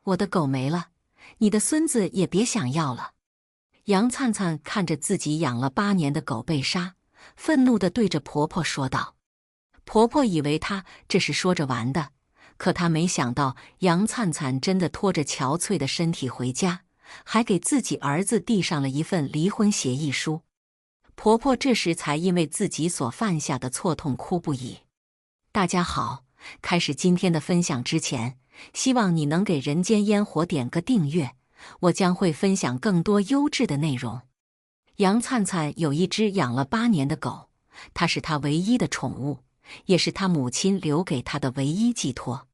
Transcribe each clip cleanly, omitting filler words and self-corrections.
我的狗没了，你的孙子也别想要了。杨灿灿看着自己养了8年的狗被杀，愤怒地对着婆婆说道。婆婆以为她这是说着玩的，可她没想到杨灿灿真的拖着憔悴的身体回家，还给自己儿子递上了一份离婚协议书。婆婆这时才因为自己所犯下的错痛哭不已。大家好，开始今天的分享之前，希望你能给人间烟火点个订阅，我将会分享更多优质的内容。杨灿灿有一只养了8年的狗，它是他唯一的宠物，也是他母亲留给他的唯一寄托。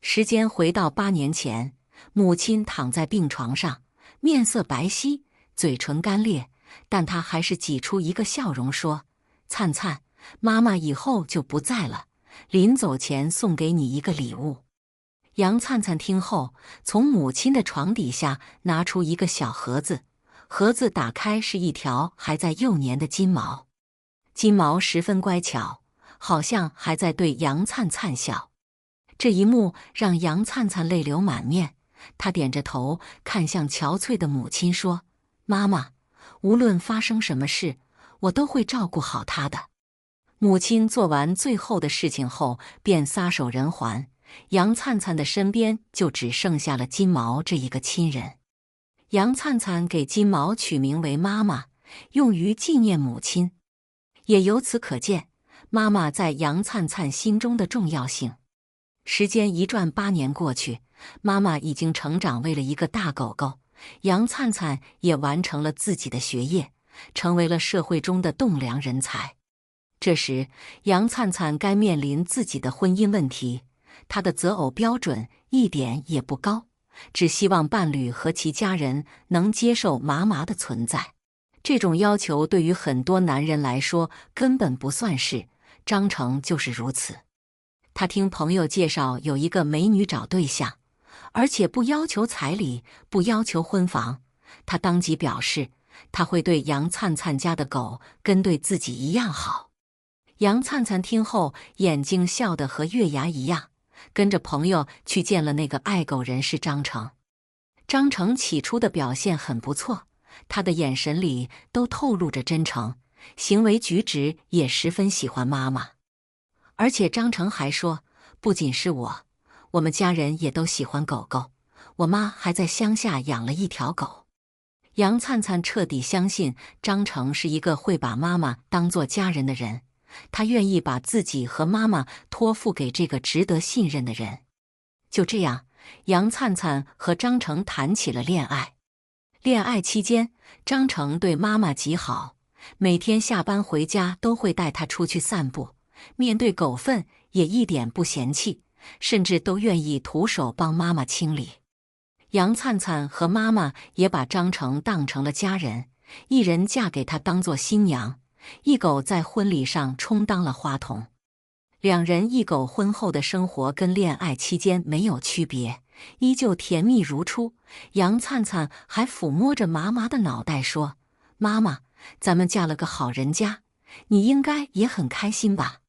时间回到8年前，母亲躺在病床上，面色白皙，嘴唇干裂，但她还是挤出一个笑容说：“灿灿，妈妈以后就不在了，临走前送给你一个礼物。”杨灿灿听后，从母亲的床底下拿出一个小盒子，盒子打开是一条还在幼年的金毛。金毛十分乖巧，好像还在对杨灿灿笑。这一幕让杨灿灿泪流满面，他点着头看向憔悴的母亲说：“妈妈，无论发生什么事，我都会照顾好她的。”母亲做完最后的事情后，便撒手人寰。杨灿灿的身边就只剩下了金毛这一个亲人。杨灿灿给金毛取名为妈妈，用于纪念母亲。也由此可见，妈妈在杨灿灿心中的重要性。时间一转，8年过去，妈妈已经成长为了一个大狗狗，杨灿灿也完成了自己的学业，成为了社会中的栋梁人才。这时，杨灿灿该面临自己的婚姻问题。他的择偶标准一点也不高，只希望伴侣和其家人能接受妈妈的存在。这种要求对于很多男人来说根本不算事，张成就是如此。他听朋友介绍有一个美女找对象，而且不要求彩礼，不要求婚房。他当即表示，他会对杨灿灿家的狗跟对自己一样好。杨灿灿听后，眼睛笑得和月牙一样，跟着朋友去见了那个爱狗人士张成。张成起初的表现很不错，他的眼神里都透露着真诚，行为举止也十分喜欢妈妈。而且张成还说，不仅是我们家人也都喜欢狗狗，我妈还在乡下养了一条狗。杨灿灿彻底相信张成是一个会把妈妈当作家人的人，他愿意把自己和妈妈托付给这个值得信任的人。就这样，杨灿灿和张成谈起了恋爱。恋爱期间，张成对妈妈极好，每天下班回家都会带她出去散步，面对狗粪也一点不嫌弃，甚至都愿意徒手帮妈妈清理。杨灿灿和妈妈也把张成当成了家人，一人嫁给他当作新娘，一狗在婚礼上充当了花童。两人一狗婚后的生活跟恋爱期间没有区别，依旧甜蜜如初。杨灿灿还抚摸着妈妈的脑袋说：“妈妈，咱们嫁了个好人家，你应该也很开心吧？”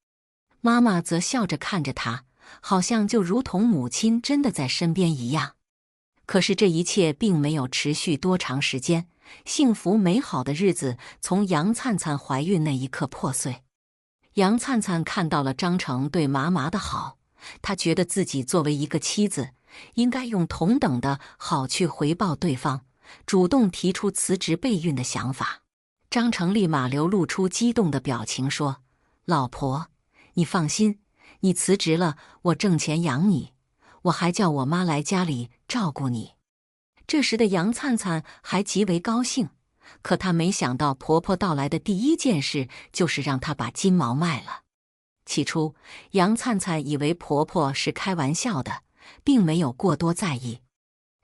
妈妈则笑着看着他，好像就如同母亲真的在身边一样。可是这一切并没有持续多长时间，幸福美好的日子从杨灿灿怀孕那一刻破碎。杨灿灿看到了张成对妈妈的好，他觉得自己作为一个妻子，应该用同等的好去回报对方，主动提出辞职备孕的想法。张成立马流露出激动的表情说：“老婆，你放心，你辞职了，我挣钱养你，我还叫我妈来家里照顾你。”这时的杨灿灿还极为高兴，可她没想到婆婆到来的第一件事就是让她把金毛卖了。起初，杨灿灿以为婆婆是开玩笑的，并没有过多在意。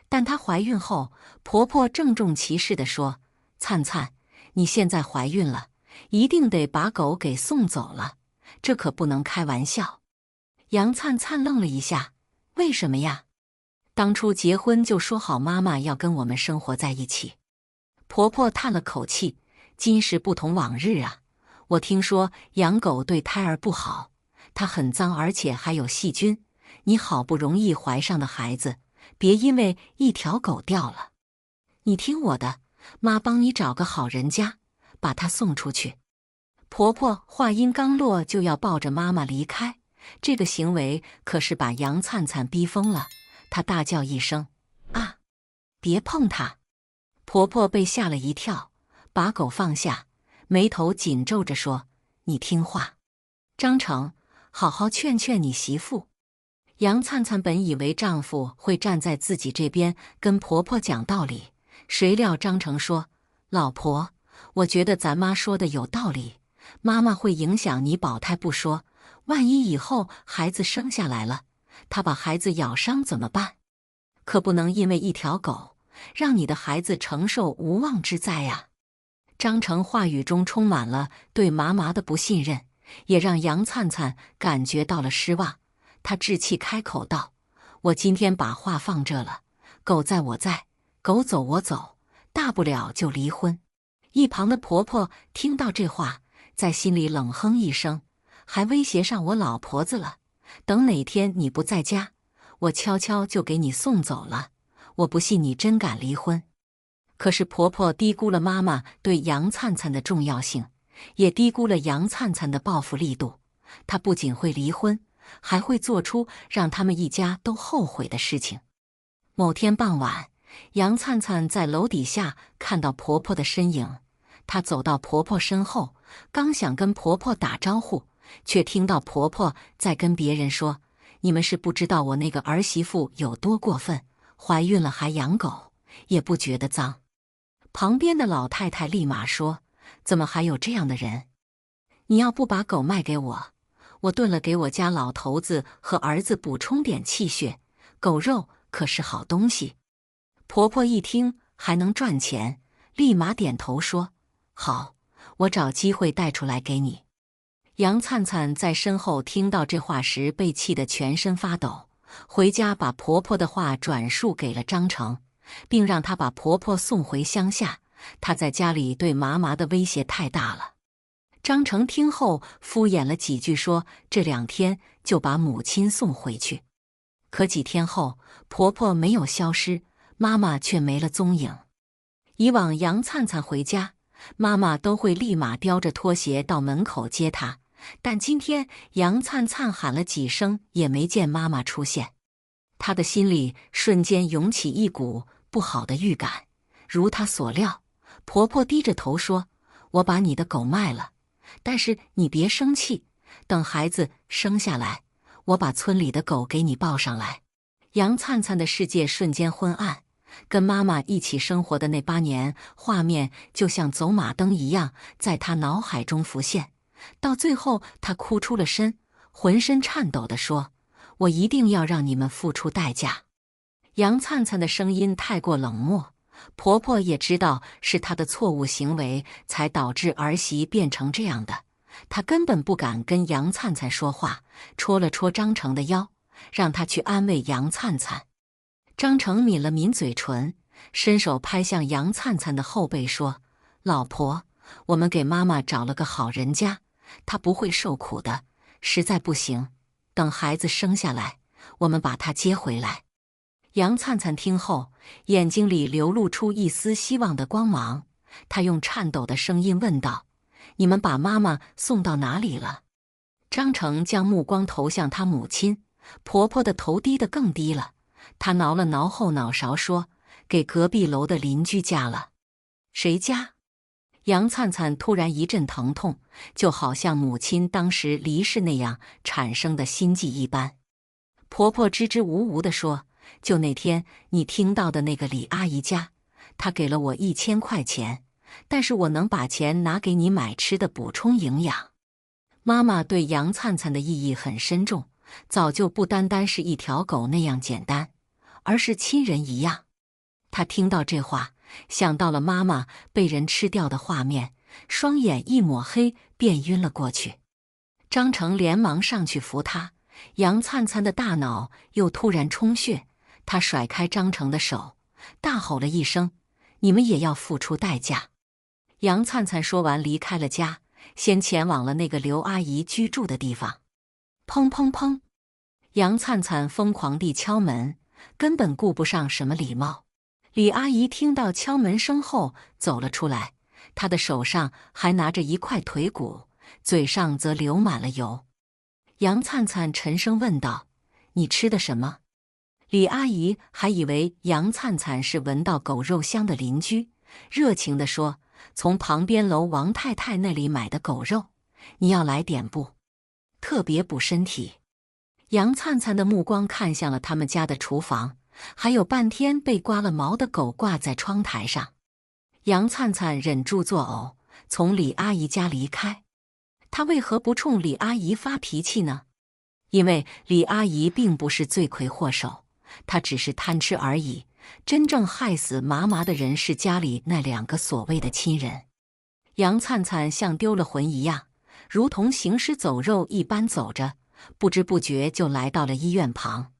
但她怀孕后，婆婆郑重其事地说：“灿灿，你现在怀孕了，一定得把狗给送走了，这可不能开玩笑。”杨灿灿愣了一下：“为什么呀？当初结婚就说好妈妈要跟我们生活在一起。”婆婆叹了口气：“今时不同往日啊，我听说养狗对胎儿不好，它很脏，而且还有细菌。你好不容易怀上的孩子，别因为一条狗掉了。你听我的，妈帮你找个好人家，把它送出去。”婆婆话音刚落，就要抱着妈妈离开，这个行为可是把杨灿灿逼疯了。她大叫一声：“啊！别碰它！”婆婆被吓了一跳，把狗放下，眉头紧皱着说：“你听话，张成，好好劝劝你媳妇。”杨灿灿本以为丈夫会站在自己这边跟婆婆讲道理，谁料张成说：“老婆，我觉得咱妈说的有道理，妈妈会影响你保胎不说，万一以后孩子生下来了，她把孩子咬伤怎么办？可不能因为一条狗，让你的孩子承受无妄之灾呀。”张成话语中充满了对妈妈的不信任，也让杨灿灿感觉到了失望。他置气开口道：“我今天把话放这了，狗在我在，狗走我走，大不了就离婚。”一旁的婆婆听到这话，在心里冷哼一声，还威胁上我老婆子了，等哪天你不在家，我悄悄就给你送走了，我不信你真敢离婚。可是婆婆低估了妈妈对杨灿灿的重要性，也低估了杨灿灿的报复力度。她不仅会离婚，还会做出让他们一家都后悔的事情。某天傍晚，杨灿灿在楼底下看到婆婆的身影，她走到婆婆身后，刚想跟婆婆打招呼，却听到婆婆在跟别人说：“你们是不知道我那个儿媳妇有多过分，怀孕了还养狗，也不觉得脏。”旁边的老太太立马说：“怎么还有这样的人？你要不把狗卖给我，我炖了给我家老头子和儿子补充点气血，狗肉可是好东西。”婆婆一听还能赚钱，立马点头说：“好，我找机会带出来给你。”杨灿灿在身后听到这话时被气得全身发抖，回家把婆婆的话转述给了张成，并让他把婆婆送回乡下，她在家里对妈妈的威胁太大了。张成听后敷衍了几句，说这2天就把母亲送回去。可几天后，婆婆没有消失，妈妈却没了踪影。以往杨灿灿回家，妈妈都会立马叼着拖鞋到门口接她，但今天杨灿灿喊了几声也没见妈妈出现，她的心里瞬间涌起一股不好的预感。如她所料，婆婆低着头说：“我把你的狗卖了，但是你别生气，等孩子生下来，我把村里的狗给你抱上来。”杨灿灿的世界瞬间昏暗，跟妈妈一起生活的那8年，画面就像走马灯一样在他脑海中浮现。到最后，他哭出了声，浑身颤抖地说：“我一定要让你们付出代价。”杨灿灿的声音太过冷漠，婆婆也知道是她的错误行为才导致儿媳变成这样的，她根本不敢跟杨灿灿说话，戳了戳张成的腰，让他去安慰杨灿灿。张成抿了抿嘴唇，伸手拍向杨灿灿的后背说：“老婆，我们给妈妈找了个好人家，她不会受苦的，实在不行，等孩子生下来，我们把她接回来。”杨灿灿听后，眼睛里流露出一丝希望的光芒，她用颤抖的声音问道：“你们把妈妈送到哪里了？”张成将目光投向他母亲，婆婆的头低得更低了，她挠了挠后脑勺说：“给隔壁楼的邻居家了。”“谁家？”杨灿灿突然一阵疼痛，就好像母亲当时离世那样产生的心悸一般。婆婆支支吾吾地说：“就那天你听到的那个李阿姨家，她给了我1000块钱，但是我能把钱拿给你买吃的补充营养。”妈妈对杨灿灿的意义很深重，早就不单单是一条狗那样简单，而是亲人一样。她听到这话，想到了妈妈被人吃掉的画面，双眼一抹黑，便晕了过去。张成连忙上去扶她，杨灿灿的大脑又突然充血，他甩开张成的手，大吼了一声：“你们也要付出代价！”杨灿灿说完离开了家，先前往了那个刘阿姨居住的地方。砰砰砰！杨灿灿疯狂地敲门，根本顾不上什么礼貌。李阿姨听到敲门声后走了出来，她的手上还拿着一块腿骨，嘴上则流满了油。杨灿灿沉声问道：“你吃的什么？”李阿姨还以为杨灿灿是闻到狗肉香的邻居，热情地说：“从旁边楼王太太那里买的狗肉，你要来点不？特别补身体。”杨灿灿的目光看向了他们家的厨房，还有半天被刮了毛的狗挂在窗台上。杨灿灿忍住作呕，从李阿姨家离开。他为何不冲李阿姨发脾气呢？因为李阿姨并不是罪魁祸首，她只是贪吃而已。真正害死麻麻的人是家里那2个所谓的亲人。杨灿灿像丢了魂一样，如同行尸走肉一般走着，不知不觉就来到了医院旁。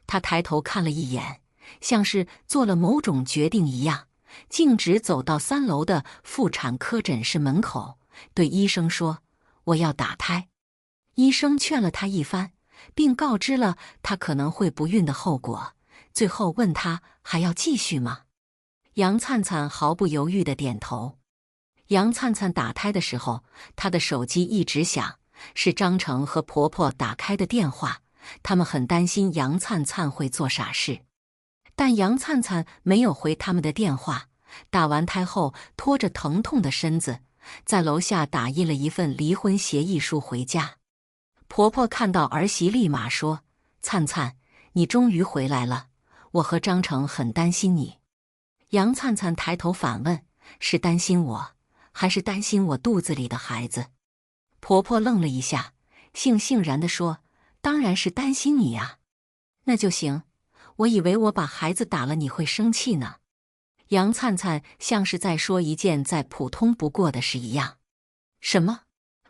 他抬头看了一眼，像是做了某种决定一样，径直走到3楼的妇产科诊室门口，对医生说：“我要打胎。”医生劝了他一番，并告知了他可能会不孕的后果，最后问他还要继续吗？杨灿灿毫不犹豫地点头。杨灿灿打胎的时候，他的手机一直响，是张成和婆婆打开的电话。他们很担心杨灿灿会做傻事，但杨灿灿没有回他们的电话。打完胎后，拖着疼痛的身子，在楼下打印了一份离婚协议书回家。婆婆看到儿媳，立马说：“灿灿，你终于回来了，我和张成很担心你。”杨灿灿抬头反问：“是担心我，还是担心我肚子里的孩子？”婆婆愣了一下，悻然地说：“当然是担心你呀。”“那就行，我以为我把孩子打了你会生气呢。”杨灿灿像是在说一件再普通不过的事一样。“什么？”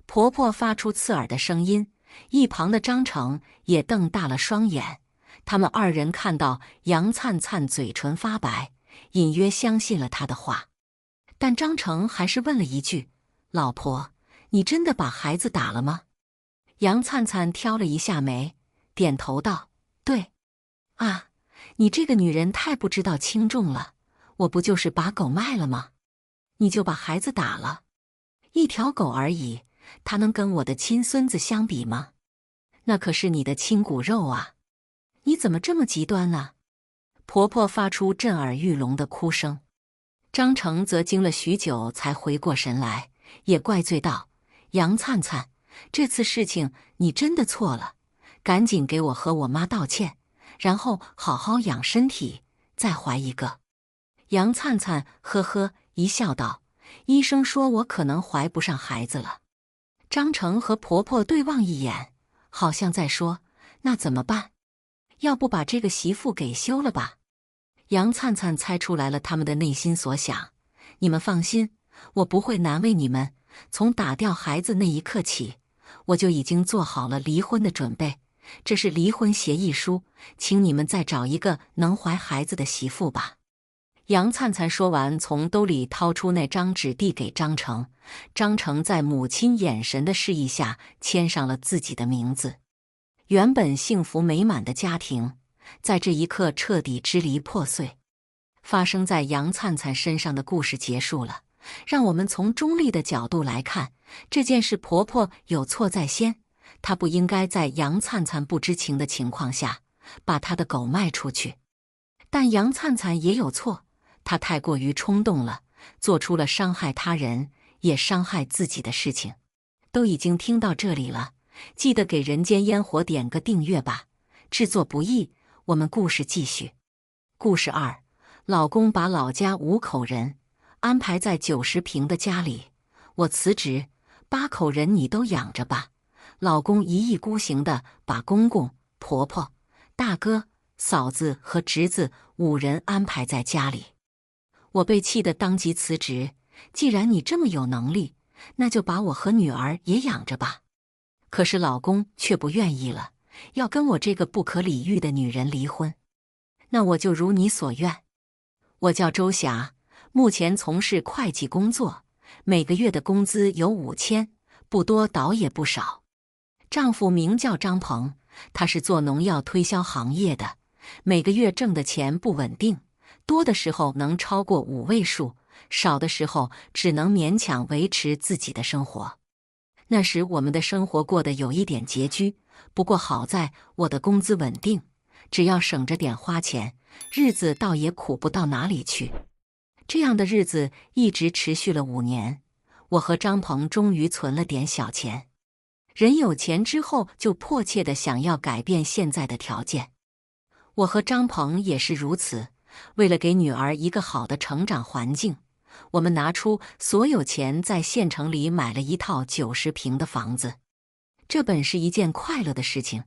婆婆发出刺耳的声音，一旁的张成也瞪大了双眼。他们2人看到杨灿灿嘴唇发白，隐约相信了他的话。但张成还是问了一句：“老婆，你真的把孩子打了吗？”杨灿灿挑了一下眉，点头道：“对。”“啊，你这个女人太不知道轻重了，我不就是把狗卖了吗？你就把孩子打了？一条狗而已，它能跟我的亲孙子相比吗？那可是你的亲骨肉啊！你怎么这么极端呢？”婆婆发出震耳欲聋的哭声。张成则惊了许久才回过神来，也怪罪道：“杨灿灿，这次事情你真的错了，赶紧给我和我妈道歉，然后好好养身体，再怀一个。”杨灿灿呵呵一笑道：“医生说我可能怀不上孩子了。”张成和婆婆对望一眼，好像在说：“那怎么办？要不把这个媳妇给休了吧？”杨灿灿猜出来了他们的内心所想：“你们放心，我不会难为你们。从打掉孩子那一刻起，我就已经做好了离婚的准备。这是离婚协议书，请你们再找一个能怀孩子的媳妇吧。”杨灿灿说完，从兜里掏出那张纸递给张成。张成在母亲眼神的示意下签上了自己的名字。原本幸福美满的家庭，在这一刻彻底支离破碎。发生在杨灿灿身上的故事结束了，让我们从中立的角度来看，这件事婆婆有错在先，她不应该在杨灿灿不知情的情况下把她的狗卖出去。但杨灿灿也有错，她太过于冲动了，做出了伤害他人也伤害自己的事情。都已经听到这里了，记得给人间烟火点个订阅吧，制作不易。我们故事继续。故事2：老公把老家5口人安排在90平的家里，我辞职，8口人你都养着吧。老公一意孤行地把公公、婆婆、大哥、嫂子和侄子5人安排在家里。我被气得当即辞职，既然你这么有能力，那就把我和女儿也养着吧。可是老公却不愿意了，要跟我这个不可理喻的女人离婚。那我就如你所愿。我叫周霞，目前从事会计工作，每个月的工资有5000，不多倒也不少。丈夫名叫张鹏，他是做农药推销行业的，每个月挣的钱不稳定，多的时候能超过5位数，少的时候只能勉强维持自己的生活。那时我们的生活过得有一点拮据，不过好在我的工资稳定，只要省着点花钱，日子倒也苦不到哪里去。这样的日子一直持续了5年，我和张鹏终于存了点小钱。人有钱之后，就迫切地想要改变现在的条件。我和张鹏也是如此，为了给女儿一个好的成长环境，我们拿出所有钱在县城里买了一套90平的房子。这本是一件快乐的事情，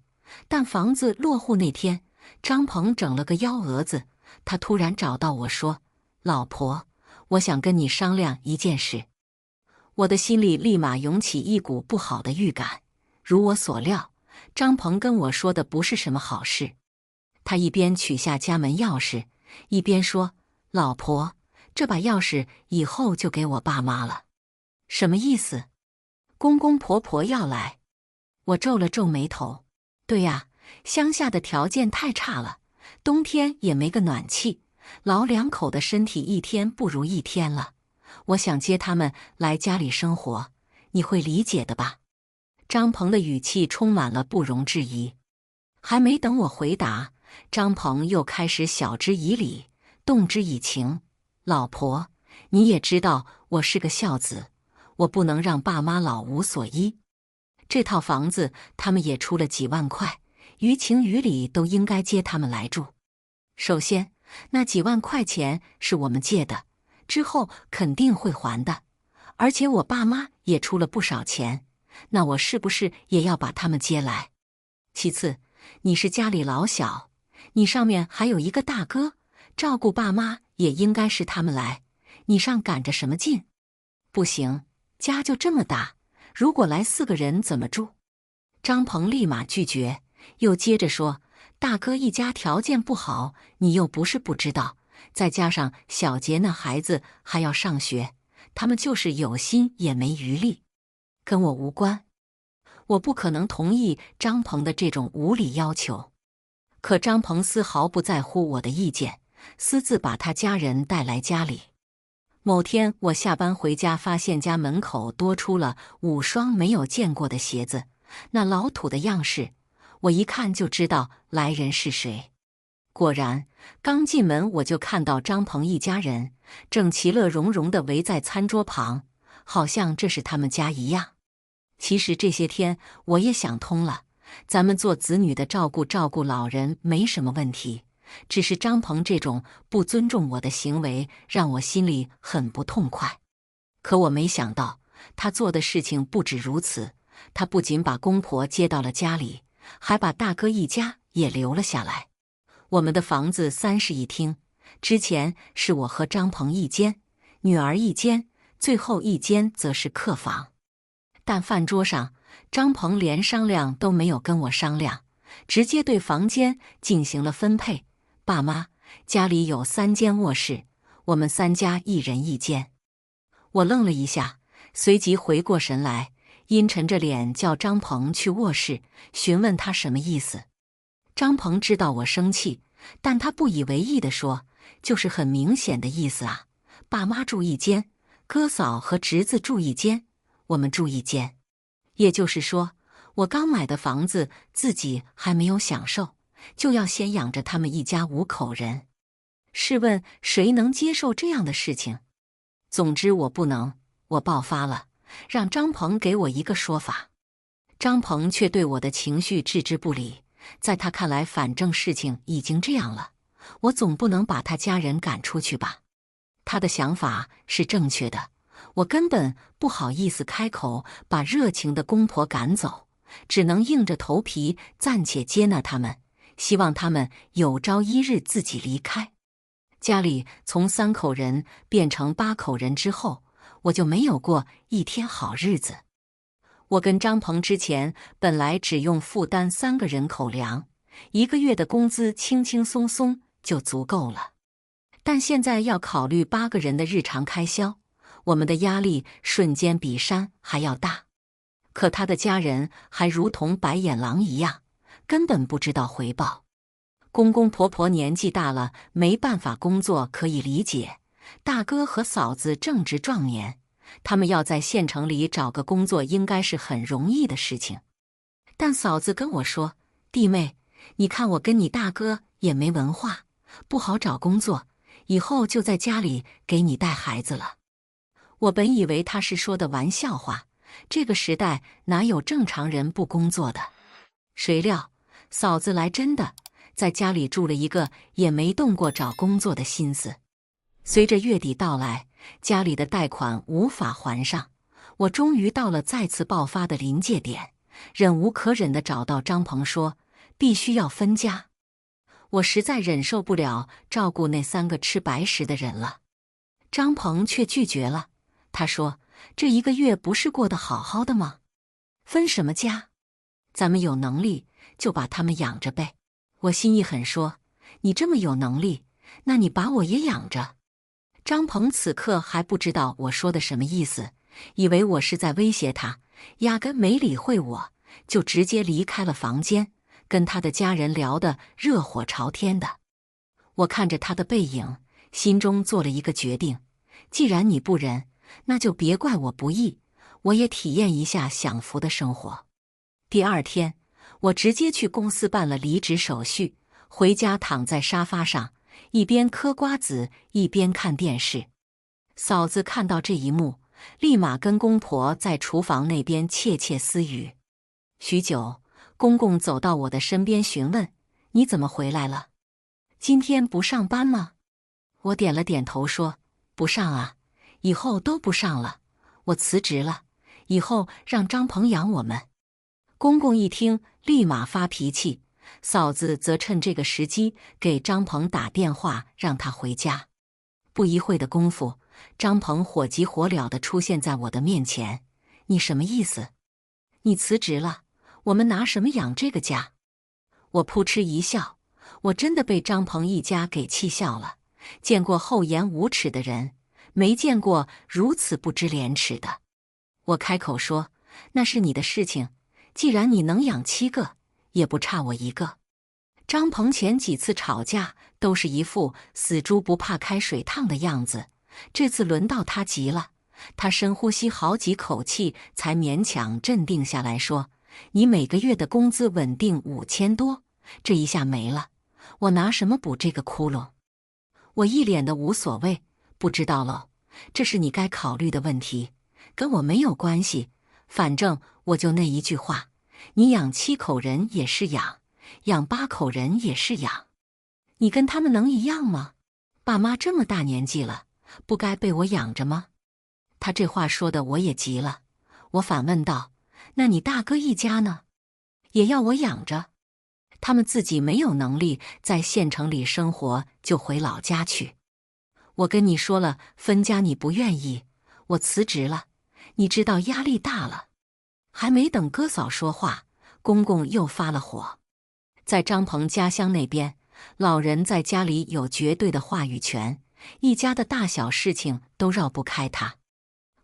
但房子落户那天，张鹏整了个幺蛾子。他突然找到我说：“老婆，我想跟你商量一件事。”我的心里立马涌起一股不好的预感。如我所料，张鹏跟我说的不是什么好事。他一边取下家门钥匙，一边说：“老婆，这把钥匙以后就给我爸妈了。”什么意思？公公婆婆要来？我皱了皱眉头。对呀，乡下的条件太差了，冬天也没个暖气，老两口的身体一天不如一天了。我想接他们来家里生活，你会理解的吧？张鹏的语气充满了不容置疑。还没等我回答，张鹏又开始晓之以理，动之以情。老婆，你也知道我是个孝子，我不能让爸妈老无所依。这套房子他们也出了几万块，于情于理都应该接他们来住。首先，那几万块钱是我们借的，之后肯定会还的，而且我爸妈也出了不少钱，那我是不是也要把他们接来？其次，你是家里老小，你上面还有一个大哥，照顾爸妈也应该是他们来，你上赶着什么劲？不行，家就这么大，如果来4个人怎么住？张鹏立马拒绝，又接着说：“大哥一家条件不好，你又不是不知道，再加上小杰那孩子还要上学，他们就是有心也没余力，跟我无关。”我不可能同意张鹏的这种无理要求。可张鹏丝毫不在乎我的意见，私自把他家人带来家里。某天我下班回家，发现家门口多出了5双没有见过的鞋子，那老土的样式，我一看就知道来人是谁。果然，刚进门我就看到张鹏一家人正其乐融融地围在餐桌旁，好像这是他们家一样。其实这些天我也想通了，咱们做子女的照顾老人没什么问题，只是张鹏这种不尊重我的行为让我心里很不痛快。可我没想到他做的事情不止如此，他不仅把公婆接到了家里，还把大哥一家也留了下来。我们的房子3室1厅，之前是我和张鹏一间，女儿一间，最后一间则是客房。但饭桌上，张鹏连商量都没有跟我商量，直接对房间进行了分配。爸妈，家里有3间卧室，我们3家1人1间。我愣了一下，随即回过神来，阴沉着脸叫张鹏去卧室，询问他什么意思。张鹏知道我生气，但他不以为意地说：“就是很明显的意思啊，爸妈住1间，哥嫂和侄子住1间，我们住1间。也就是说，我刚买的房子自己还没有享受，就要先养着他们一家5口人。试问谁能接受这样的事情？总之我不能，我爆发了，让张鹏给我一个说法。张鹏却对我的情绪置之不理，在他看来，反正事情已经这样了，我总不能把他家人赶出去吧。他的想法是正确的，我根本不好意思开口把热情的公婆赶走，只能硬着头皮暂且接纳他们，希望他们有朝一日自己离开。家里从3口人变成8口人之后，我就没有过一天好日子。我跟张鹏之前本来只用负担3个人口粮，1个月的工资轻轻松松就足够了。但现在要考虑8个人的日常开销，我们的压力瞬间比山还要大。可他的家人还如同白眼狼一样，根本不知道回报。公公婆婆年纪大了，没办法工作可以理解。大哥和嫂子正值壮年，他们要在县城里找个工作，应该是很容易的事情。但嫂子跟我说：“弟妹，你看我跟你大哥也没文化，不好找工作，以后就在家里给你带孩子了。”我本以为他是说的玩笑话，这个时代哪有正常人不工作的？谁料嫂子来真的，在家里住了一个也没动过找工作的心思。随着月底到来，家里的贷款无法还上，我终于到了再次爆发的临界点，忍无可忍地找到张鹏说：“必须要分家。”我实在忍受不了照顾那3个吃白食的人了。张鹏却拒绝了，他说：“这1个月不是过得好好的吗？分什么家？咱们有能力就把他们养着呗。”我心一狠说：“你这么有能力，那你把我也养着。”张鹏此刻还不知道我说的什么意思，以为我是在威胁他，压根没理会我，就直接离开了房间，跟他的家人聊得热火朝天的。我看着他的背影，心中做了一个决定：既然你不仁，那就别怪我不义，我也体验一下享福的生活。第2天，我直接去公司办了离职手续，回家躺在沙发上，一边嗑瓜子一边看电视。嫂子看到这一幕，立马跟公婆在厨房那边窃窃私语。许久，公公走到我的身边询问：“你怎么回来了？今天不上班吗？”我点了点头说：“不上啊，以后都不上了，我辞职了，以后让张鹏养我们。”公公一听，立马发脾气，嫂子则趁这个时机给张鹏打电话，让他回家。不一会的功夫，张鹏火急火燎地出现在我的面前：“你什么意思？你辞职了，我们拿什么养这个家？”我扑哧一笑，我真的被张鹏一家给气笑了。见过厚颜无耻的人，没见过如此不知廉耻的。我开口说：“那是你的事情，既然你能养7个，也不差我1个。”张鹏前几次吵架都是一副死猪不怕开水烫的样子，这次轮到他急了。他深呼吸好几口气，才勉强镇定下来说：“你每个月的工资稳定5000多，这一下没了，我拿什么补这个窟窿？”我一脸的无所谓，不知道喽，这是你该考虑的问题，跟我没有关系。反正我就那一句话，你养7口人也是养，养8口人也是养，你跟他们能一样吗？爸妈这么大年纪了，不该被我养着吗？他这话说的我也急了，我反问道：“那你大哥一家呢？也要我养着？他们自己没有能力在县城里生活，就回老家去。我跟你说了分家你不愿意，我辞职了，你知道压力大了。”还没等哥嫂说话，公公又发了火。在张鹏家乡那边，老人在家里有绝对的话语权，一家的大小事情都绕不开他。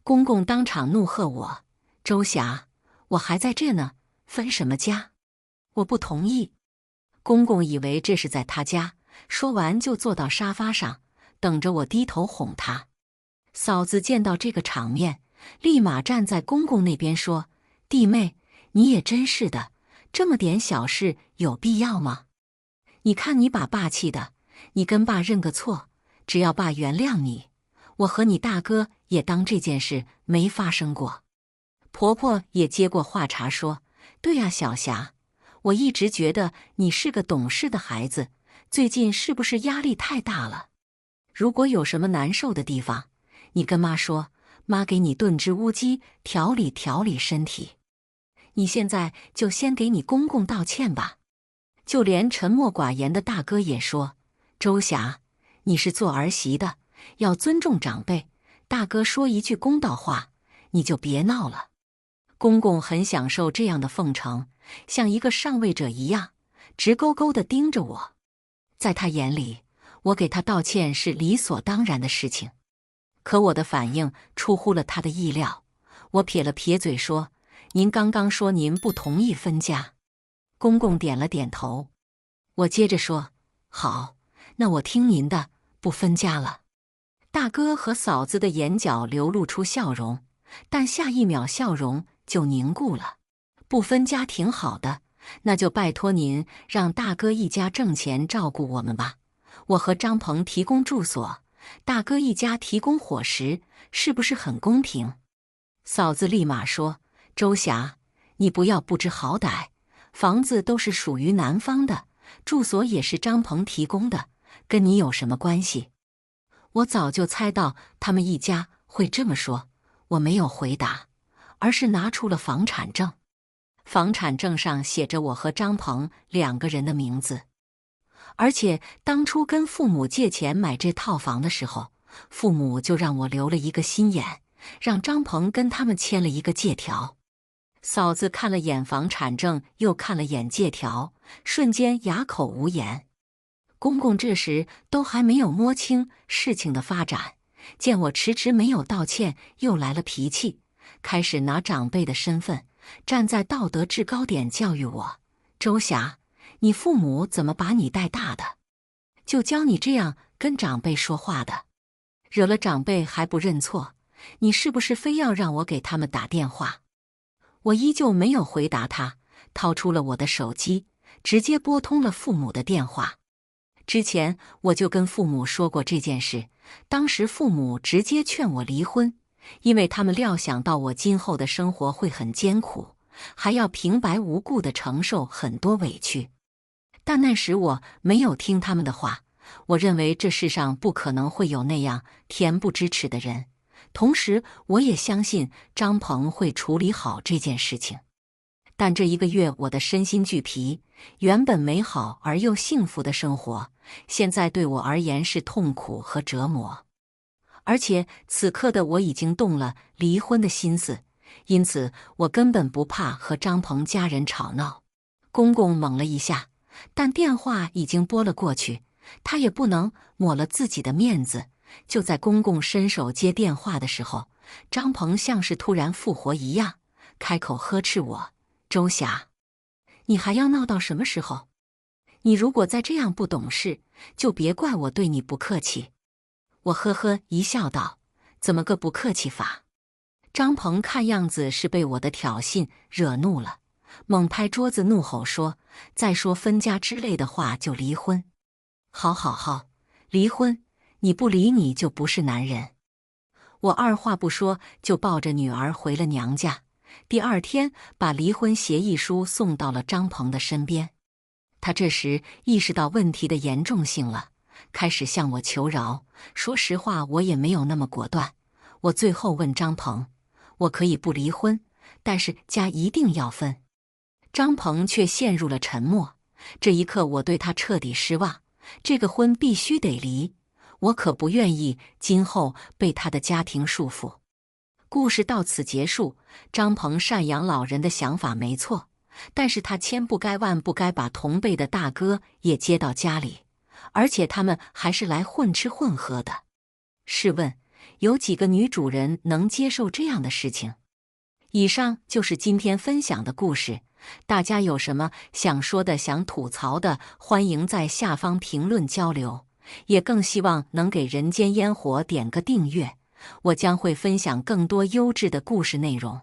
公公当场怒喝我：“周霞，我还在这呢，分什么家？我不同意！”公公以为这是在他家，说完就坐到沙发上，等着我低头哄他。嫂子见到这个场面，立马站在公公那边说：“弟妹，你也真是的，这么点小事有必要吗？你看你把爸气的，你跟爸认个错，只要爸原谅你，我和你大哥也当这件事没发生过。”婆婆也接过话茬说：“对呀，小霞，我一直觉得你是个懂事的孩子，最近是不是压力太大了？如果有什么难受的地方，你跟妈说，妈给你炖只乌鸡，调理调理身体。你现在就先给你公公道歉吧。”就连沉默寡言的大哥也说：“周霞，你是做儿媳的，要尊重长辈。大哥说一句公道话，你就别闹了。”公公很享受这样的奉承，像一个上位者一样，直勾勾地盯着我。在他眼里，我给他道歉是理所当然的事情。可我的反应出乎了他的意料，我撇了撇嘴说：“您刚刚说您不同意分家。”公公点了点头。我接着说：“好，那我听您的，不分家了。大哥和嫂子的眼角流露出笑容，但下一秒笑容就凝固了。不分家挺好的，那就拜托您让大哥一家挣钱照顾我们吧。我和张鹏提供住所，大哥一家提供伙食，是不是很公平？嫂子立马说：“周霞，你不要不知好歹，房子都是属于男方的，住所也是张鹏提供的，跟你有什么关系？”我早就猜到他们一家会这么说，我没有回答，而是拿出了房产证。房产证上写着我和张鹏2个人的名字，而且当初跟父母借钱买这套房的时候，父母就让我留了一个心眼，让张鹏跟他们签了一个借条。嫂子看了眼房产证，又看了眼借条，瞬间哑口无言。公公这时都还没有摸清事情的发展，见我迟迟没有道歉，又来了脾气，开始拿长辈的身份，站在道德制高点教育我：“周霞，你父母怎么把你带大的？就教你这样跟长辈说话的？惹了长辈还不认错，你是不是非要让我给他们打电话？”我依旧没有回答他，掏出了我的手机，直接拨通了父母的电话。之前我就跟父母说过这件事，当时父母直接劝我离婚，因为他们料想到我今后的生活会很艰苦，还要平白无故地承受很多委屈。但那时我没有听他们的话，我认为这世上不可能会有那样恬不知耻的人，同时我也相信张鹏会处理好这件事情。但这1个月我的身心俱疲，原本美好而又幸福的生活，现在对我而言是痛苦和折磨。而且此刻的我已经动了离婚的心思，因此我根本不怕和张鹏家人吵闹。公公猛了一下，但电话已经拨了过去，他也不能抹了自己的面子。就在公公伸手接电话的时候，张鹏像是突然复活一样，开口呵斥我：“周霞，你还要闹到什么时候？你如果再这样不懂事，就别怪我对你不客气。”我呵呵一笑道：“怎么个不客气法？”张鹏看样子是被我的挑衅惹怒了，猛拍桌子怒吼说：“再说分家之类的话就离婚！好好好，离婚！你不离你就不是男人！”我二话不说就抱着女儿回了娘家。第2天把离婚协议书送到了张鹏的身边。他这时意识到问题的严重性了，开始向我求饶。说实话，我也没有那么果断。我最后问张鹏：“我可以不离婚，但是家一定要分。”张鹏却陷入了沉默。这一刻我对他彻底失望，这个婚必须得离，我可不愿意今后被他的家庭束缚。故事到此结束。张鹏赡养老人的想法没错，但是他千不该万不该把同辈的大哥也接到家里，而且他们还是来混吃混喝的。试问，有几个女主人能接受这样的事情？以上就是今天分享的故事，大家有什么想说的、想吐槽的，欢迎在下方评论交流，也更希望能给人间烟火点个订阅。我将会分享更多优质的故事内容。